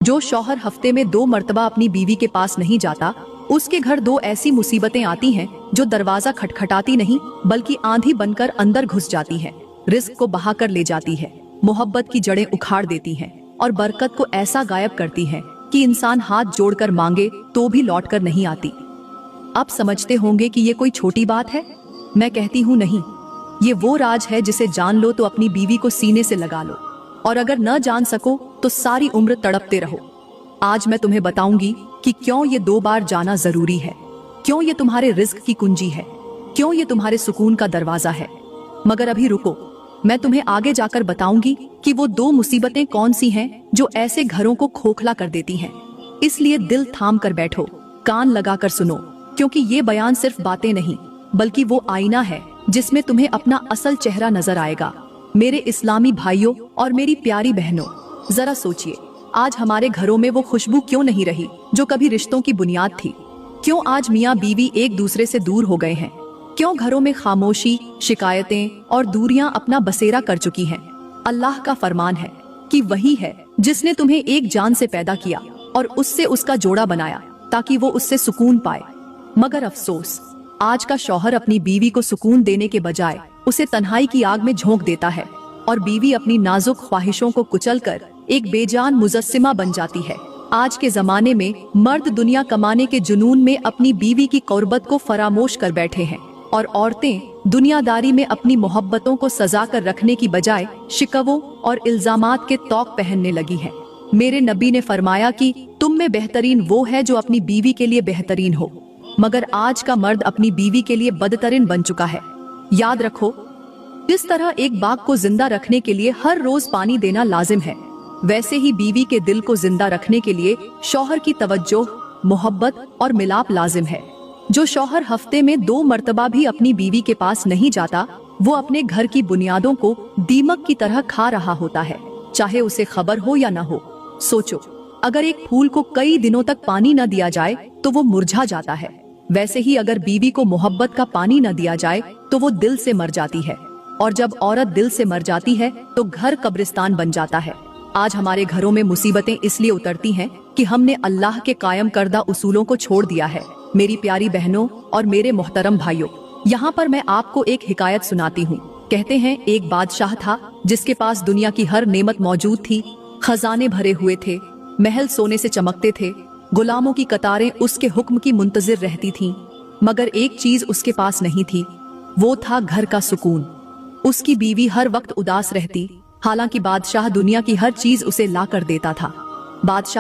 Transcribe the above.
जो शौहर हफ्ते में 2 मर्तबा अपनी बीवी के पास नहीं जाता, उसके घर 2 ऐसी मुसीबतें आती हैं जो दरवाजा खटखटाती नहीं बल्कि आंधी बनकर अंदर घुस जाती हैं, रिस्क को बहा कर ले जाती है, मोहब्बत की जड़ें उखाड़ देती हैं और बरकत को ऐसा गायब करती हैं कि इंसान हाथ जोड़कर मांगे तो भी लौट कर नहीं आती। आप समझते होंगे कि ये कोई छोटी बात है। मैं कहती हूँ नहीं, ये वो राज है जिसे जान लो तो अपनी बीवी को सीने से लगा लो, और अगर न जान सको तो सारी उम्र तड़पते रहो। आज मैं तुम्हें बताऊंगी कि क्यों ये 2 बार जाना जरूरी है, क्यों ये तुम्हारे रिस्क की कुंजी है, क्यों ये तुम्हारे सुकून का दरवाजा है। मगर अभी रुको, मैं तुम्हें आगे जाकर बताऊंगी कि वो 2 मुसीबतें कौन सी हैं जो ऐसे घरों को खोखला कर देती हैं। इसलिए दिल थाम कर बैठो, कान लगा कर सुनो, क्योंकि ये बयान सिर्फ बातें नहीं बल्कि वो आईना है जिसमें तुम्हें अपना असल चेहरा नजर आएगा। मेरे इस्लामी भाइयों और मेरी प्यारी बहनों, जरा सोचिए, आज हमारे घरों में वो खुशबू क्यों नहीं रही जो कभी रिश्तों की बुनियाद थी। क्यों आज मियाँ बीवी एक दूसरे से दूर हो गए हैं। क्यों घरों में खामोशी, शिकायतें और दूरियां अपना बसेरा कर चुकी हैं। अल्लाह का फरमान है कि वही है जिसने तुम्हें एक जान से पैदा किया और उससे उसका जोड़ा बनाया ताकि वो उससे सुकून पाए। मगर अफसोस, आज का शौहर अपनी बीवी को सुकून देने के बजाय उसे तन्हाई की आग में झोंक देता है और बीवी अपनी नाजुक ख्वाहिशों को कुचलकर एक बेजान मुजस्सिमा बन जाती है। आज के जमाने में मर्द दुनिया कमाने के जुनून में अपनी बीवी की कुर्बत को फरामोश कर बैठे हैं और औरतें दुनियादारी में अपनी मोहब्बतों को सजा कर रखने की बजाय शिकवों और इल्जामात के तौक पहनने लगी हैं। मेरे नबी ने फरमाया कि तुम में बेहतरीन वो है जो अपनी बीवी के लिए बेहतरीन हो, मगर आज का मर्द अपनी बीवी के लिए बदतरीन बन चुका है। याद रखो, जिस तरह एक बाग को जिंदा रखने के लिए हर रोज पानी देना लाजिम है, वैसे ही बीवी के दिल को जिंदा रखने के लिए शौहर की तवज्जो, मोहब्बत और मिलाप लाजिम है। जो शौहर हफ्ते में 2 मर्तबा भी अपनी बीवी के पास नहीं जाता, वो अपने घर की बुनियादों को दीमक की तरह खा रहा होता है, चाहे उसे खबर हो या न हो। सोचो, अगर एक फूल को कई दिनों तक पानी न दिया जाए तो वो मुरझा जाता है, वैसे ही अगर बीवी को मोहब्बत का पानी न दिया जाए तो वो दिल से मर जाती है, और जब औरत दिल से मर जाती है तो घर कब्रिस्तान बन जाता है। आज हमारे घरों में मुसीबतें इसलिए उतरती हैं कि हमने अल्लाह के कायम करदा उसूलों को छोड़ दिया है। मेरी प्यारी बहनों और मेरे मोहतरम भाइयों, यहाँ पर मैं आपको एक हिकायत सुनाती हूँ। कहते हैं एक बादशाह था जिसके पास दुनिया की हर नेमत मौजूद थी, खजाने भरे हुए थे, महल सोने से चमकते थे, गुलामों की कतारें उसके हुक्म की मुंतजिर रहती थीं, मगर एक चीज उसके पास नहीं थी, वो था घर का सुकून। उसकी बीवी हर वक्त उदास रहती, हालांकि बादशाह दुनिया की हर चीज उसे ला कर देता था। बादशाह